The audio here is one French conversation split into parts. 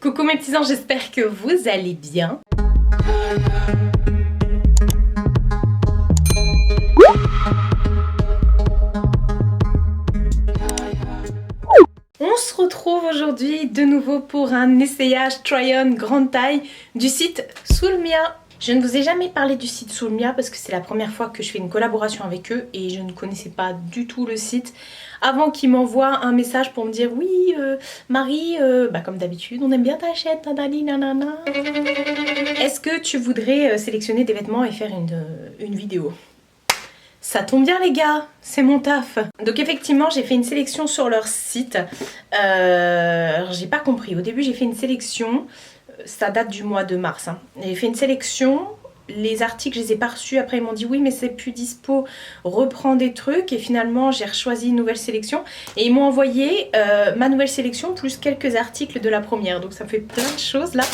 Coucou mes petits anges, j'espère que vous allez bien. On se retrouve aujourd'hui de nouveau pour un essayage try-on grande taille du site Soulmia. Je ne vous ai jamais parlé du site Soulmia parce que c'est la première fois que je fais une collaboration avec eux et je ne connaissais pas du tout le site avant qu'ils m'envoient un message pour me dire oui Marie, comme d'habitude on aime bien ta chaîne, nanani nanana. Est-ce que tu voudrais sélectionner des vêtements et faire une vidéo? Ça tombe bien les gars, c'est mon taf. Donc effectivement j'ai fait une sélection sur leur site. J'ai pas compris, au début j'ai fait une sélection, ça date du mois de mars. J'ai fait une sélection, les articles je les ai pas reçus, après ils m'ont dit oui mais c'est plus dispo, reprends des trucs. Et finalement j'ai choisi une nouvelle sélection et ils m'ont envoyé ma nouvelle sélection plus quelques articles de la première. Donc ça me fait plein de choses là,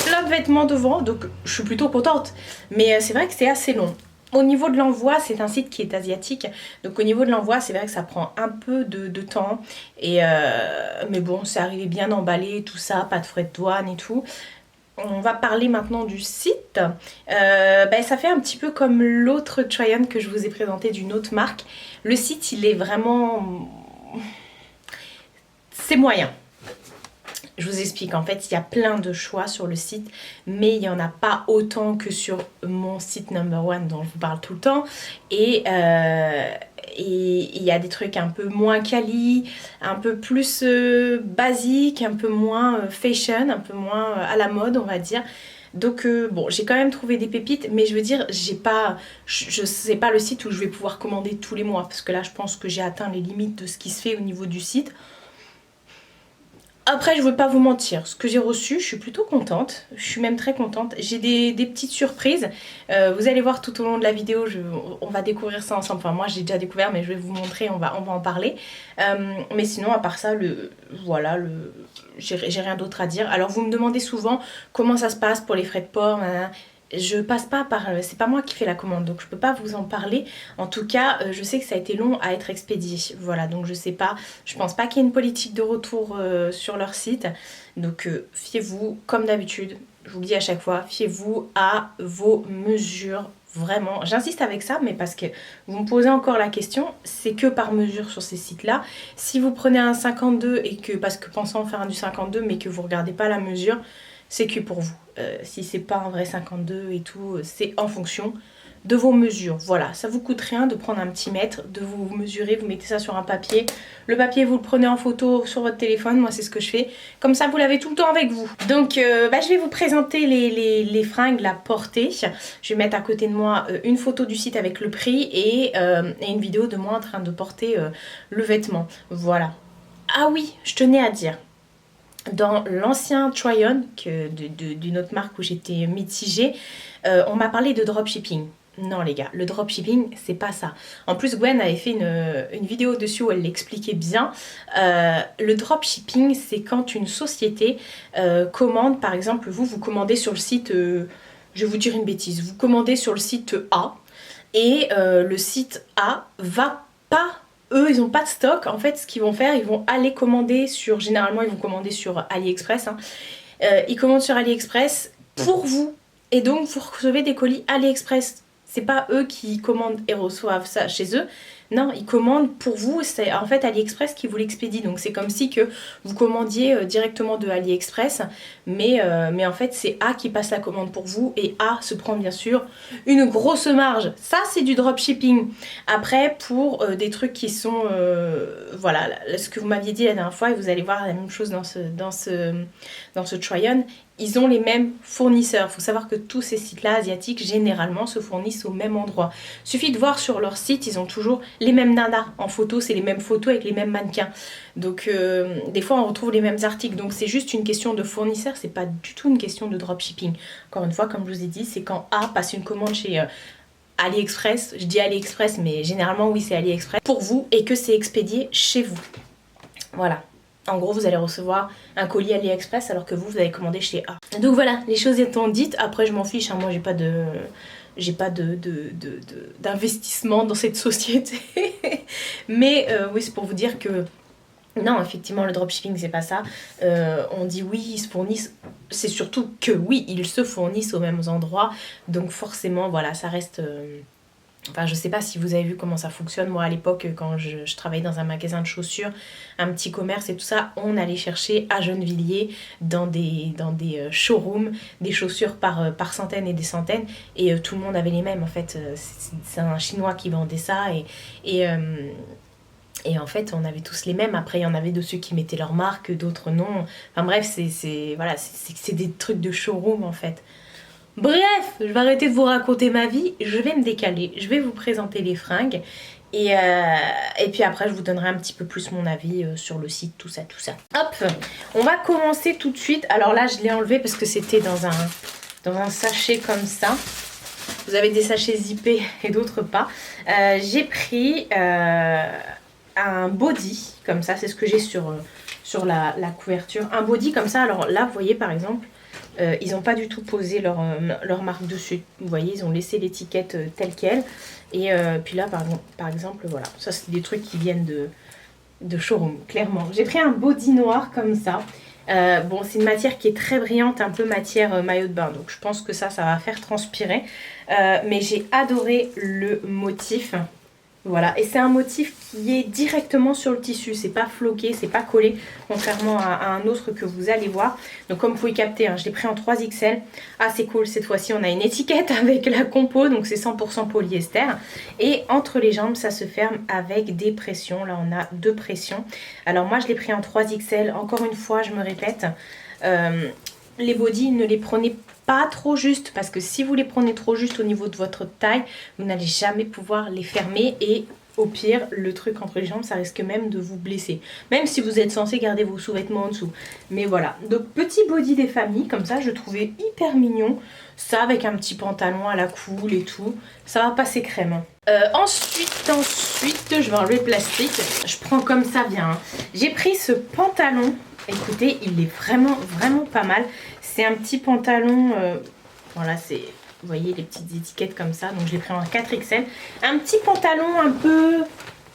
plein de vêtements devant, donc je suis plutôt contente. Mais c'est vrai que c'est assez long. Au niveau de l'envoi, c'est un site qui est asiatique, donc au niveau de l'envoi, c'est vrai que ça prend un peu de temps. Mais bon, c'est arrivé bien emballé, tout ça, pas de frais de douane et tout. On va parler maintenant du site. Ça fait un petit peu comme l'autre try-on que je vous ai présenté d'une autre marque. Le site, il est vraiment... c'est moyen. Je vous explique, en fait il y a plein de choix sur le site mais il n'y en a pas autant que sur mon site number one dont je vous parle tout le temps. Et il y a des trucs un peu moins quali, un peu plus basique, un peu moins fashion, un peu moins à la mode on va dire. Donc bon, j'ai quand même trouvé des pépites, mais je veux dire, je sais pas le site où je vais pouvoir commander tous les mois parce que là je pense que j'ai atteint les limites de ce qui se fait au niveau du site. Après, je ne veux pas vous mentir, ce que j'ai reçu, je suis plutôt contente, je suis même très contente. J'ai des petites surprises, vous allez voir tout au long de la vidéo, on va découvrir ça ensemble. Enfin, moi j'ai déjà découvert, mais je vais vous montrer, on va en parler. Mais sinon, à part ça, j'ai rien d'autre à dire. Alors, vous me demandez souvent comment ça se passe pour les frais de port, je passe pas par... c'est pas moi qui fais la commande, donc je peux pas vous en parler. En tout cas, je sais que ça a été long à être expédié. Voilà, donc je sais pas. Je pense pas qu'il y ait une politique de retour sur leur site. Donc fiez-vous, comme d'habitude, je vous le dis à chaque fois, fiez-vous à vos mesures. Vraiment, j'insiste avec ça, mais parce que vous me posez encore la question, c'est que par mesure sur ces sites-là. Si vous prenez un 52 et que, parce que pensant faire un du 52, mais que vous regardez pas la mesure, c'est que pour vous. Si c'est pas un vrai 52 et tout, c'est en fonction de vos mesures. Voilà, ça vous coûte rien de prendre un petit mètre, de vous mesurer, vous mettez ça sur un papier. Le papier, vous le prenez en photo sur votre téléphone, moi c'est ce que je fais. Comme ça, vous l'avez tout le temps avec vous. Donc, je vais vous présenter les fringues, la portée. Je vais mettre à côté de moi une photo du site avec le prix et une vidéo de moi en train de porter le vêtement. Voilà. Ah oui, je tenais à dire... Dans l'ancien try-on d'une autre marque où j'étais mitigée, on m'a parlé de dropshipping. Non les gars, le dropshipping c'est pas ça. En plus Gwen avait fait une vidéo dessus où elle l'expliquait bien. Le dropshipping c'est quand une société commande, par exemple vous commandez sur le site, je vais vous dire une bêtise, vous commandez sur le site A et le site A va pas... Eux, ils n'ont pas de stock. En fait, ce qu'ils vont faire, ils vont aller commander sur... Généralement, ils vont commander sur AliExpress. Ils commandent sur AliExpress pour vous. Et donc, vous recevez des colis AliExpress. C'est pas eux qui commandent et reçoivent ça chez eux. Non, ils commandent pour vous. C'est en fait AliExpress qui vous l'expédie. Donc, c'est comme si que vous commandiez directement de AliExpress. Mais en fait, c'est A qui passe la commande pour vous. Et A se prend bien sûr une grosse marge. Ça, c'est du dropshipping. Après, pour des trucs qui sont... voilà, ce que vous m'aviez dit la dernière fois. Et vous allez voir la même chose dans ce try-on. Ils ont les mêmes fournisseurs. Il faut savoir que tous ces sites-là asiatiques, généralement, se fournissent au même endroit. Suffit de voir sur leur site, ils ont toujours les mêmes nanas en photo. C'est les mêmes photos avec les mêmes mannequins. Donc, des fois, on retrouve les mêmes articles. Donc, c'est juste une question de fournisseur. C'est pas du tout une question de dropshipping. Encore une fois, comme je vous ai dit, c'est quand A passe une commande chez... AliExpress, je dis AliExpress, mais généralement, oui, c'est AliExpress, pour vous, et que c'est expédié chez vous. Voilà. En gros, vous allez recevoir un colis AliExpress alors que vous allez commander chez A. Donc voilà, les choses étant dites, après je m'en fiche, hein, moi j'ai pas d'investissement dans cette société. Mais oui, c'est pour vous dire que Non, effectivement, le dropshipping, c'est pas ça. On dit oui, ils se fournissent. C'est surtout que oui, ils se fournissent aux mêmes endroits. Donc forcément, voilà, ça reste... Enfin, je sais pas si vous avez vu comment ça fonctionne. Moi, à l'époque, quand je travaillais dans un magasin de chaussures, un petit commerce et tout ça, on allait chercher à Gennevilliers dans des showrooms des chaussures par centaines et des centaines. Et tout le monde avait les mêmes, en fait. C'est un Chinois qui vendait ça. Et, et en fait, on avait tous les mêmes. Après, il y en avait de ceux qui mettaient leur marque, d'autres non. Enfin bref, voilà, c'est des trucs de showroom, en fait. Bref, je vais arrêter de vous raconter ma vie, je vais me décaler, je vais vous présenter les fringues et puis après je vous donnerai un petit peu plus mon avis sur le site, tout ça, tout ça. Hop, on va commencer tout de suite. Alors là je l'ai enlevé parce que c'était dans un sachet comme ça. Vous avez des sachets zippés et d'autres pas. J'ai pris un body comme ça, c'est ce que j'ai sur la couverture. Un body comme ça, alors là vous voyez par exemple, ils n'ont pas du tout posé leur marque dessus. Vous voyez, ils ont laissé l'étiquette telle qu'elle. Et puis là, par exemple, voilà. Ça, c'est des trucs qui viennent de showroom, clairement. J'ai pris un body noir comme ça. Bon, c'est une matière qui est très brillante, un peu matière maillot de bain. Donc, je pense que ça va faire transpirer. Mais j'ai adoré le motif. Voilà, et c'est un motif qui est directement sur le tissu, c'est pas floqué, c'est pas collé, contrairement à un autre que vous allez voir. Donc comme vous pouvez capter, hein, je l'ai pris en 3XL. Ah c'est cool, cette fois-ci on a une étiquette avec la compo, donc c'est 100% polyester. Et entre les jambes, ça se ferme avec des pressions, là on a 2 pressions. Alors moi je l'ai pris en 3XL, encore une fois je me répète, les bodys ne les prenez pas trop juste parce que si vous les prenez trop juste au niveau de votre taille, vous n'allez jamais pouvoir les fermer et au pire, le truc entre les jambes, ça risque même de vous blesser. Même si vous êtes censé garder vos sous-vêtements en dessous. Mais voilà, donc petit body des familles, comme ça, je trouvais hyper mignon. Ça avec un petit pantalon à la cool et tout, ça va passer crème. Ensuite, je vais enlever le plastique. Je prends comme ça bien. Hein. J'ai pris ce pantalon. Écoutez, il est vraiment, vraiment pas mal. C'est un petit pantalon, voilà, c'est, vous voyez les petites étiquettes comme ça, donc je l'ai pris en 4XL. Un petit pantalon un peu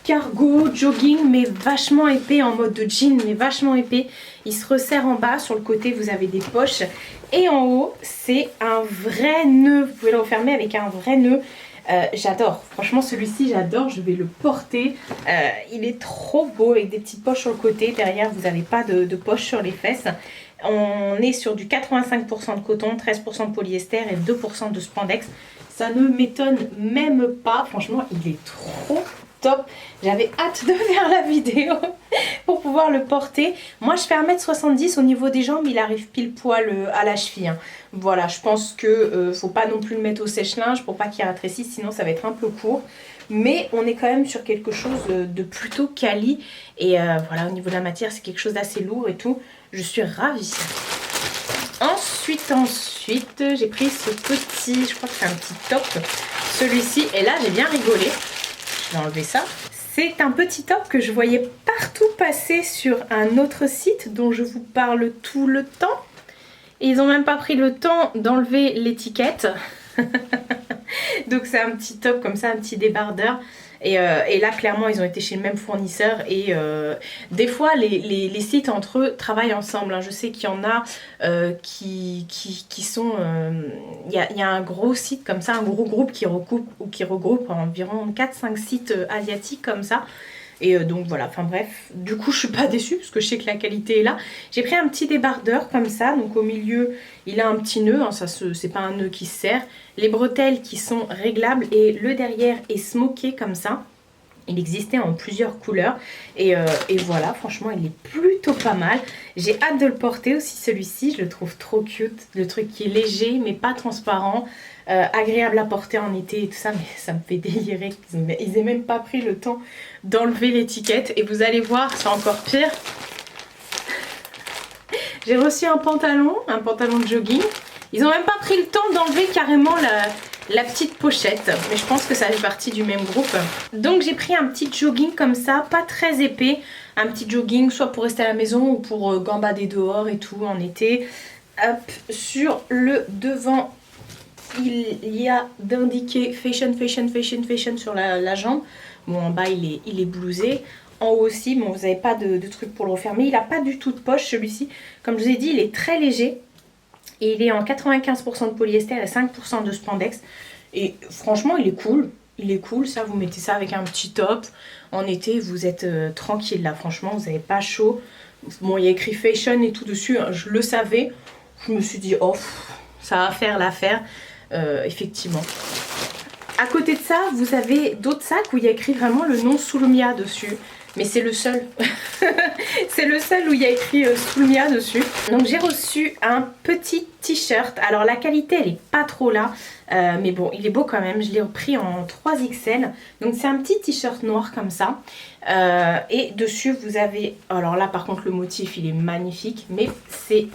cargo, jogging, mais vachement épais, en mode de jean, mais vachement épais. Il se resserre en bas, sur le côté vous avez des poches. Et en haut, c'est un vrai nœud, vous pouvez le refermer avec un vrai nœud. J'adore, franchement celui-ci j'adore, je vais le porter, il est trop beau avec des petites poches sur le côté, derrière vous n'avez pas de poche sur les fesses. On est sur du 85% de coton, 13% de polyester et 2% de spandex. Ça ne m'étonne même pas, franchement il est trop top. J'avais hâte de faire la vidéo pour pouvoir le porter. Moi je fais 1m70, au niveau des jambes il arrive pile poil à la cheville. Hein. Voilà, je pense que faut pas non plus le mettre au sèche-linge pour pas qu'il rétrécisse, sinon ça va être un peu court. Mais on est quand même sur quelque chose de plutôt quali. Et voilà, au niveau de la matière c'est quelque chose d'assez lourd et tout. Je suis ravie. Ensuite, j'ai pris ce petit, je crois que c'est un petit top. Celui-ci, et là j'ai bien rigolé. Je vais enlever ça. C'est un petit top que je voyais partout passer sur un autre site dont je vous parle tout le temps. Et ils n'ont même pas pris le temps d'enlever l'étiquette. Donc c'est un petit top comme ça, un petit débardeur. Et là clairement ils ont été chez le même fournisseur et des fois les sites entre eux travaillent ensemble. Hein. Je sais qu'il y en a qui sont... Il y a un gros site comme ça, un gros groupe qui regroupe environ 4-5 sites asiatiques comme ça. Et donc voilà, enfin bref, du coup je suis pas déçue parce que je sais que la qualité est là. J'ai pris un petit débardeur comme ça, donc au milieu il a un petit nœud, hein, c'est pas un nœud qui se serre. Les bretelles qui sont réglables et le derrière est smoké comme ça. Il existait en plusieurs couleurs et voilà, franchement il est plutôt pas mal. J'ai hâte de le porter aussi celui-ci, je le trouve trop cute. Le truc qui est léger mais pas transparent, agréable à porter en été et tout ça, mais ça me fait délirer qu'ils aient même pas pris le temps d'enlever l'étiquette. Et vous allez voir, c'est encore pire. J'ai reçu un pantalon de jogging. Ils ont même pas pris le temps d'enlever carrément la petite pochette, mais je pense que ça fait partie du même groupe. Donc j'ai pris un petit jogging comme ça, pas très épais, un petit jogging soit pour rester à la maison ou pour gambader dehors et tout en été. Hop, sur le devant il y a d'indiqué fashion sur la jambe. Bon en bas il est blousé. En haut aussi, bon, vous n'avez pas de truc pour le refermer. Il n'a pas du tout de poche celui-ci. Comme je vous ai dit, il est très léger. Et il est en 95% de polyester et 5% de spandex. Et franchement, il est cool. Il est cool, ça, vous mettez ça avec un petit top. En été, vous êtes tranquille là, franchement, vous n'avez pas chaud. Bon, il y a écrit fashion et tout dessus, hein, je le savais. Je me suis dit, oh, ça va faire l'affaire. Effectivement. À côté de ça, vous avez d'autres sacs où il y a écrit vraiment le nom Soulmia dessus. Mais c'est le seul. C'est le seul où il y a écrit Soulmia dessus. Donc j'ai reçu un petit t-shirt. Alors la qualité elle est pas trop là. Mais bon il est beau quand même. Je l'ai pris en 3XL. Donc c'est un petit t-shirt noir comme ça. Et dessus vous avez... Alors là par contre le motif il est magnifique. Mais c'est...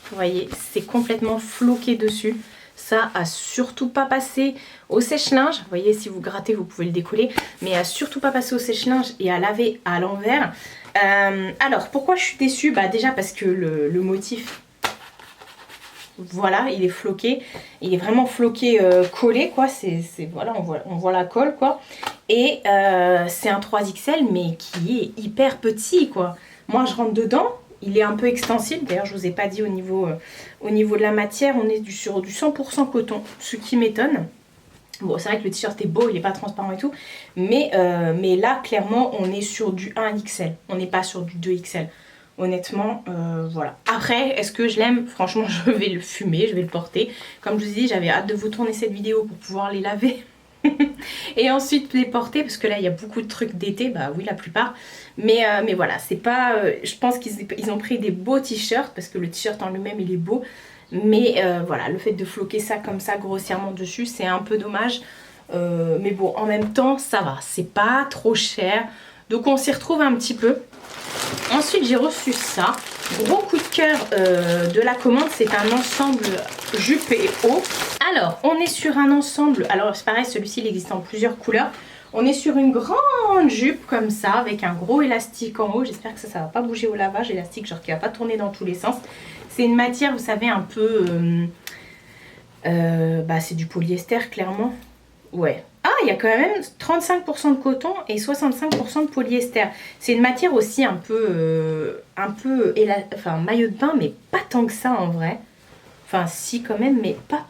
Vous voyez c'est complètement floqué dessus. Ça à surtout pas passer au sèche-linge. Vous voyez, si vous grattez, vous pouvez le décoller. Mais à surtout pas passer au sèche-linge et à laver à l'envers. Alors, pourquoi je suis déçue? Bah déjà parce que le motif, voilà, il est floqué. Il est vraiment floqué collé, quoi. Voilà, on voit la colle, quoi. Et c'est un 3XL, mais qui est hyper petit, quoi. Moi, je rentre dedans. Il est un peu extensible, d'ailleurs je ne vous ai pas dit au niveau de la matière, on est sur du 100% coton, ce qui m'étonne. Bon c'est vrai que le t-shirt est beau, il n'est pas transparent et tout, mais là clairement on est sur du 1XL, on n'est pas sur du 2XL. Honnêtement, voilà. Après, est-ce que je l'aime? Franchement je vais le fumer, je vais le porter. Comme je vous ai dit, j'avais hâte de vous tourner cette vidéo pour pouvoir les laver. Et ensuite les porter parce que là il y a beaucoup de trucs d'été, bah oui la plupart, mais voilà c'est pas, je pense qu'ils ont pris des beaux t-shirts parce que le t-shirt en lui-même il est beau, mais voilà le fait de floquer ça comme ça grossièrement dessus c'est un peu dommage, mais bon en même temps ça va, c'est pas trop cher donc on s'y retrouve un petit peu. Ensuite j'ai reçu ça, gros coup de cœur de la commande, c'est un ensemble jupe et haut. Alors on est sur un ensemble, alors c'est pareil celui-ci il existe en plusieurs couleurs. On est sur une grande jupe comme ça avec un gros élastique en haut, j'espère que ça va pas bouger au lavage, élastique genre qui va pas tourner dans tous les sens. C'est une matière vous savez un peu, bah c'est du polyester clairement, ouais. Ah, il y a quand même 35% de coton et 65% de polyester. C'est une matière aussi un peu enfin maillot de bain, mais pas tant que ça en vrai. Enfin si quand même, mais pas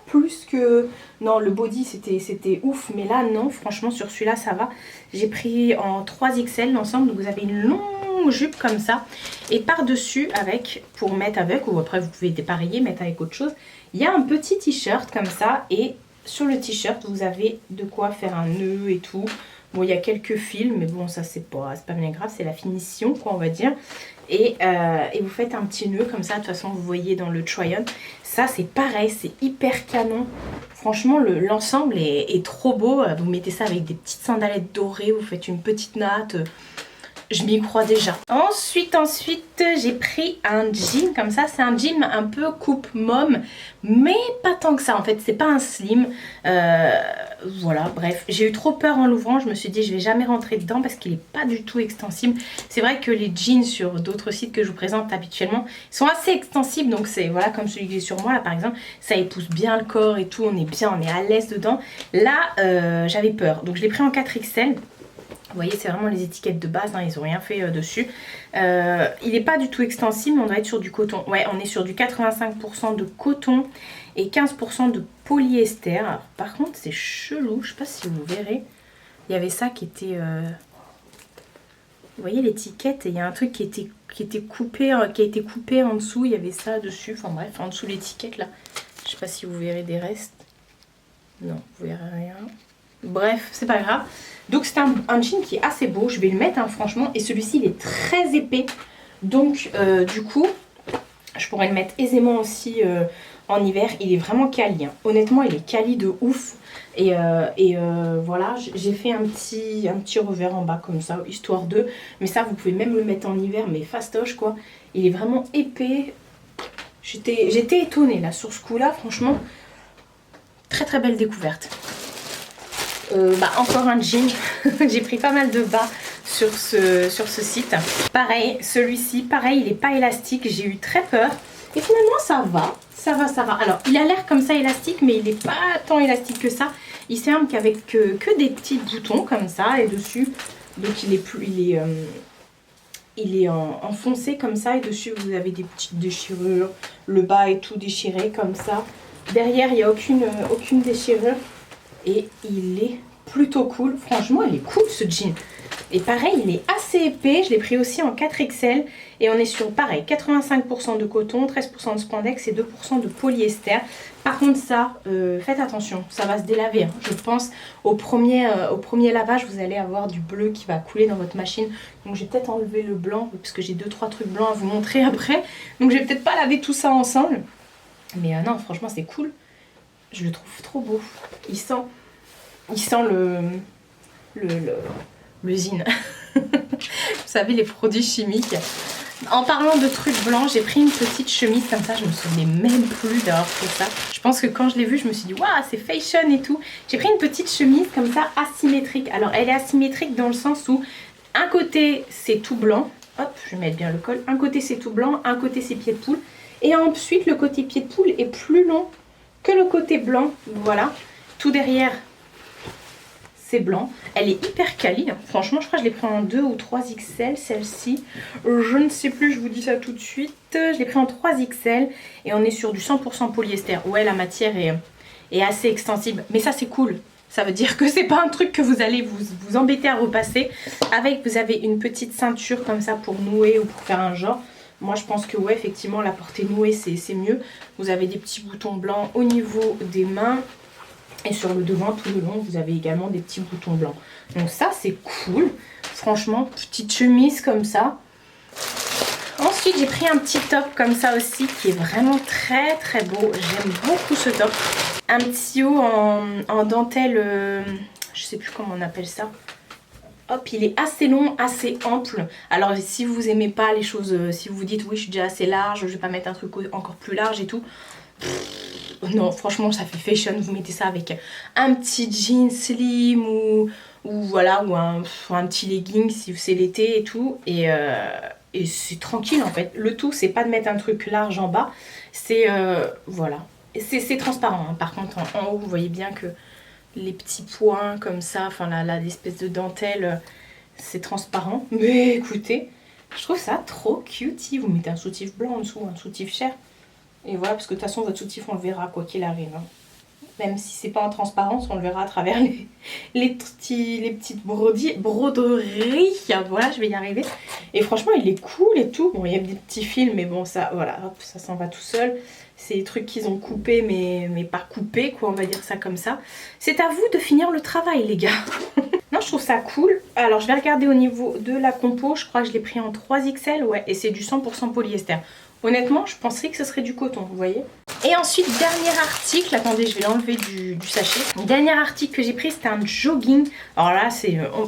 plus que... Non, le body c'était ouf, mais là non, franchement sur celui-là ça va. J'ai pris en 3XL l'ensemble, donc vous avez une longue jupe comme ça. Et par-dessus avec, pour mettre avec, ou après vous pouvez dépareiller, mettre avec autre chose, il y a un petit t-shirt comme ça et... Sur le t-shirt, vous avez de quoi faire un nœud et tout. Bon, il y a quelques fils, mais bon, ça, c'est pas bien grave. C'est la finition, quoi, on va dire. Et vous faites un petit nœud comme ça. De toute façon, vous voyez dans le try-on. Ça, c'est pareil, c'est hyper canon. Franchement, l'ensemble est trop beau. Vous mettez ça avec des petites sandalettes dorées. Vous faites une petite natte. Je m'y crois déjà. Ensuite, j'ai pris un jean comme ça. C'est un jean un peu coupe môme, mais pas tant que ça. En fait, c'est pas un slim. Voilà, bref. J'ai eu trop peur en l'ouvrant. Je me suis dit, je vais jamais rentrer dedans parce qu'il est pas du tout extensible. C'est vrai que les jeans sur d'autres sites que je vous présente habituellement sont assez extensibles. Donc, c'est voilà, comme celui que j'ai sur moi là par exemple. Ça épouse bien le corps et tout. On est bien, on est à l'aise dedans. Là, j'avais peur. Donc, je l'ai pris en 4XL. Vous voyez, c'est vraiment les étiquettes de base, hein, ils n'ont rien fait dessus. Il n'est pas du tout extensible, mais on doit être sur du coton. Ouais, on est sur du 85% de coton et 15% de polyester. Alors, par contre, c'est chelou, je ne sais pas si vous verrez. Il y avait ça qui était... Vous voyez l'étiquette, il y a un truc qui était coupé, qui a été coupé en dessous. Il y avait ça dessus, enfin bref, en dessous l'étiquette là. Je ne sais pas si vous verrez des restes. Non, vous verrez rien. Bref, c'est pas grave. Donc c'est un jean qui est assez beau, je vais le mettre hein, franchement. Et celui-ci il est très épais. Donc du coup, je pourrais le mettre aisément aussi en hiver. Il est vraiment quali. Hein. Honnêtement, il est quali de ouf. Et voilà, j'ai fait un petit revers en bas comme ça, histoire de. Mais ça, vous pouvez même le mettre en hiver, mais fastoche quoi. Il est vraiment épais. J'étais étonnée là sur ce coup-là, franchement. Très très belle découverte. Encore un jean. J'ai pris pas mal de bas sur ce site. Pareil, celui-ci, pareil, il n'est pas élastique. J'ai eu très peur. Et finalement, ça va. Ça va. Alors, il a l'air comme ça élastique, mais il n'est pas tant élastique que ça. Il s'arme qu'avec que des petits boutons comme ça. Et dessus, Donc il est en foncé comme ça. Et dessus, vous avez des petites déchirures. Le bas est tout déchiré comme ça. Derrière, il n'y a aucune déchirure. Et il est plutôt cool. Franchement, il est cool ce jean. Et pareil, il est assez épais. Je l'ai pris aussi en 4XL. Et on est sur, pareil, 85% de coton, 13% de spandex et 2% de polyester. Par contre, ça, faites attention. Ça va se délaver. Hein. Je pense au premier lavage, vous allez avoir du bleu qui va couler dans votre machine. Donc, je vais peut-être enlever le blanc parce que j'ai 2-3 trucs blancs à vous montrer après. Donc, je vais peut-être pas laver tout ça ensemble. Mais non, franchement, c'est cool. Je le trouve trop beau. Il sent l'usine. Vous savez, les produits chimiques. En parlant de trucs blancs, j'ai pris une petite chemise comme ça. Je me souvenais même plus d'avoir fait ça. Je pense que quand je l'ai vue, je me suis dit, waouh, c'est fashion et tout. J'ai pris une petite chemise comme ça, asymétrique. Alors, elle est asymétrique dans le sens où un côté, c'est tout blanc. Hop, je vais mettre bien le col. Un côté, c'est tout blanc. Un côté, c'est pied de poule. Et ensuite, le côté pied de poule est plus long que le côté blanc. Voilà. Tout derrière, c'est blanc. Elle est hyper quali. Franchement, je crois que je l'ai pris en 2 ou 3 XL, celle-ci. Je ne sais plus, je vous dis ça tout de suite. Je l'ai pris en 3 XL et on est sur du 100% polyester. Ouais, la matière est assez extensible. Mais ça, c'est cool. Ça veut dire que c'est pas un truc que vous allez vous embêter à repasser. Avec, vous avez une petite ceinture comme ça pour nouer ou pour faire un genre. Moi, je pense que ouais, effectivement, la portée nouée, c'est mieux. Vous avez des petits boutons blancs au niveau des mains. Et sur le devant, tout le long, vous avez également des petits boutons blancs. Donc ça, c'est cool. Franchement, petite chemise comme ça. Ensuite, j'ai pris un petit top comme ça aussi, qui est vraiment très très beau. J'aime beaucoup ce top. Un petit haut en dentelle, je sais plus comment on appelle ça. Hop, il est assez long, assez ample. Alors, si vous aimez pas les choses, si vous vous dites, oui, je suis déjà assez large, je vais pas mettre un truc encore plus large et tout. Non, franchement, ça fait fashion. Vous mettez ça avec un petit jean slim ou voilà, ou un petit legging si c'est l'été et tout. Et c'est tranquille en fait. Le tout, c'est pas de mettre un truc large en bas. C'est voilà. C'est transparent. Hein. Par contre, en haut, vous voyez bien que les petits points comme ça, enfin l'espèce de dentelle, c'est transparent. Mais écoutez, je trouve ça trop cutie. Vous mettez un soutif blanc en dessous, un soutif cher. Et voilà, parce que de toute façon, votre soutif, on le verra quoi qu'il arrive. Hein. Même si c'est pas en transparence, on le verra à travers les petites broderies. Voilà, je vais y arriver. Et franchement, il est cool et tout. Bon, il y a des petits fils, mais bon, ça, voilà, hop, ça s'en va tout seul. C'est des trucs qu'ils ont coupés, mais pas coupés, quoi, on va dire ça comme ça. C'est à vous de finir le travail, les gars. Non, je trouve ça cool. Alors, je vais regarder au niveau de la compo. Je crois que je l'ai pris en 3 XL, ouais, et c'est du 100% polyester. Honnêtement, je penserais que ce serait du coton, vous voyez. Et ensuite, dernier article. Attendez, je vais l'enlever du sachet. Le dernier article que j'ai pris, c'était un jogging. Alors là,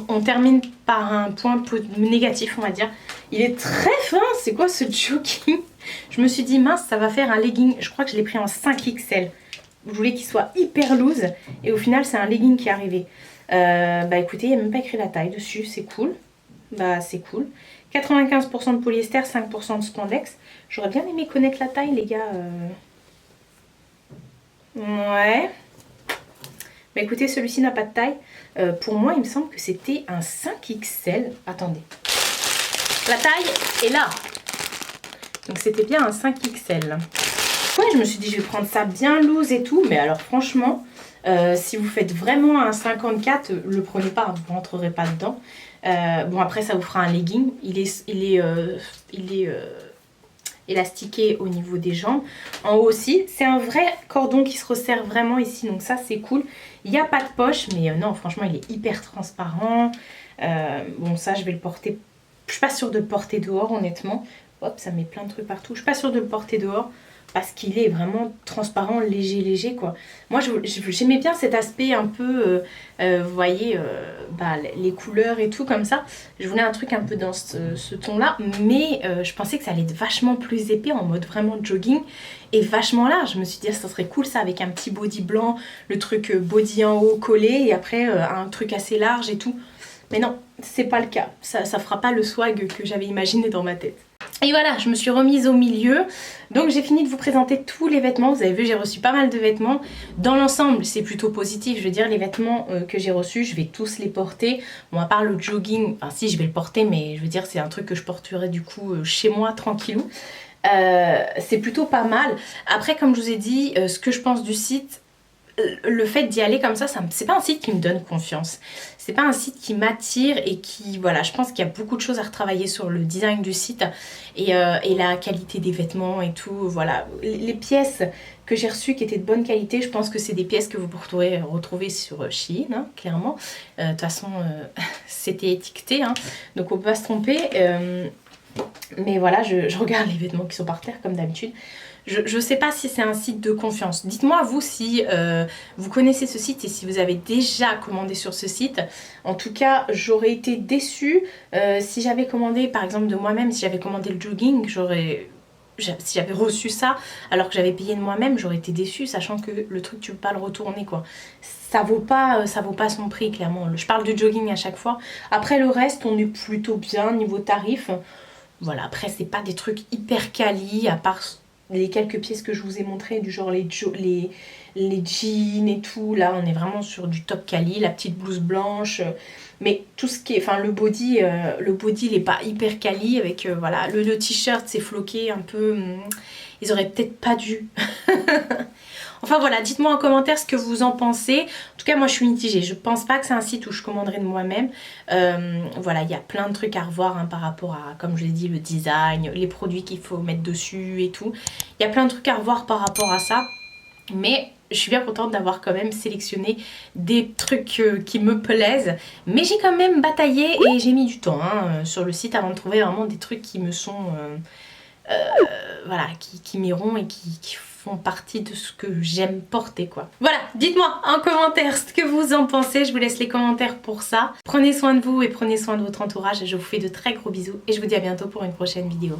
on termine par un point négatif, on va dire. Il est très fin. C'est quoi ce jogging? Je me suis dit, mince, ça va faire un legging. Je crois que je l'ai pris en 5 XL. Je voulais qu'il soit hyper loose. Et au final, c'est un legging qui est arrivé. Bah écoutez, il n'y a même pas écrit la taille dessus. C'est cool. Bah c'est cool. 95% de polyester, 5% de spandex. J'aurais bien aimé connaître la taille, les gars. Ouais. Bah écoutez, celui-ci n'a pas de taille. Pour moi, il me semble que c'était un 5XL. Attendez. La taille est là. Donc c'était bien un 5XL. Ouais, je me suis dit, je vais prendre ça bien loose et tout. Mais alors franchement, si vous faites vraiment un 54, le prenez pas. Vous ne rentrerez pas dedans. Bon, après, ça vous fera un legging. Il est élastiqué au niveau des jambes. En haut aussi, c'est un vrai cordon qui se resserre vraiment ici. Donc ça, c'est cool. Il n'y a pas de poche, mais non, franchement, il est hyper transparent. Bon, ça, je vais le porter. Je suis pas sûre de le porter dehors, honnêtement. Hop, ça met plein de trucs partout. Je suis pas sûre de le porter dehors. Parce qu'il est vraiment transparent, léger quoi. Moi j'aimais bien cet aspect un peu, vous voyez, bah, les couleurs et tout comme ça. Je voulais un truc un peu dans ce ton là, mais je pensais que ça allait être vachement plus épais en mode vraiment jogging et vachement large. Je me suis dit ça serait cool ça avec un petit body blanc, le truc body en haut collé et après un truc assez large et tout. Mais non, c'est pas le cas, ça fera pas le swag que j'avais imaginé dans ma tête. Et voilà, je me suis remise au milieu. Donc j'ai fini de vous présenter tous les vêtements. Vous avez vu, j'ai reçu pas mal de vêtements. Dans l'ensemble, c'est plutôt positif. Je veux dire, les vêtements que j'ai reçus, je vais tous les porter. Bon, à part le jogging, enfin si, je vais le porter, mais je veux dire, c'est un truc que je porterai du coup chez moi, tranquillou. C'est plutôt pas mal. Après, comme je vous ai dit, ce que je pense du site, le fait d'y aller comme ça, c'est pas un site qui me donne confiance. C'est pas un site qui m'attire et qui, voilà, je pense qu'il y a beaucoup de choses à retravailler sur le design du site et la qualité des vêtements et tout. Voilà, les pièces que j'ai reçues qui étaient de bonne qualité, je pense que c'est des pièces que vous pourrez retrouver sur Shein, hein, clairement. De toute façon, c'était étiqueté, hein, donc on peut pas se tromper. Mais voilà, je regarde les vêtements qui sont par terre comme d'habitude. Je sais pas si c'est un site de confiance. Dites-moi vous si vous connaissez ce site et si vous avez déjà commandé sur ce site. En tout cas, j'aurais été déçue si j'avais commandé, par exemple de moi-même, si j'avais commandé le jogging, si j'avais reçu ça alors que j'avais payé de moi-même, j'aurais été déçue, sachant que le truc tu peux pas le retourner quoi. Ça vaut pas son prix clairement. Je parle du jogging à chaque fois. Après le reste, on est plutôt bien niveau tarif. Voilà, après c'est pas des trucs hyper quali, à part les quelques pièces que je vous ai montrées, du genre les jeans et tout. Là on est vraiment sur du top quali, la petite blouse blanche. Mais tout ce qui est, enfin le body il est pas hyper quali avec voilà, le t-shirt c'est floqué un peu. Ils auraient peut-être pas dû. Enfin voilà, dites-moi en commentaire ce que vous en pensez. En tout cas moi je suis mitigée, je pense pas que c'est un site où je commanderai de moi-même. Voilà, il y a plein de trucs à revoir hein, par rapport à, comme je l'ai dit, le design, les produits qu'il faut mettre dessus et tout. Il y a plein de trucs à revoir par rapport à ça. Mais je suis bien contente d'avoir quand même sélectionné des trucs qui me plaisent. Mais j'ai quand même bataillé et j'ai mis du temps hein, sur le site avant de trouver vraiment des trucs qui me sont... voilà, qui m'iront et qui font partie de ce que j'aime porter quoi. Voilà, dites-moi en commentaire ce que vous en pensez, je vous laisse les commentaires pour ça. Prenez soin de vous et prenez soin de votre entourage, je vous fais de très gros bisous et je vous dis à bientôt pour une prochaine vidéo.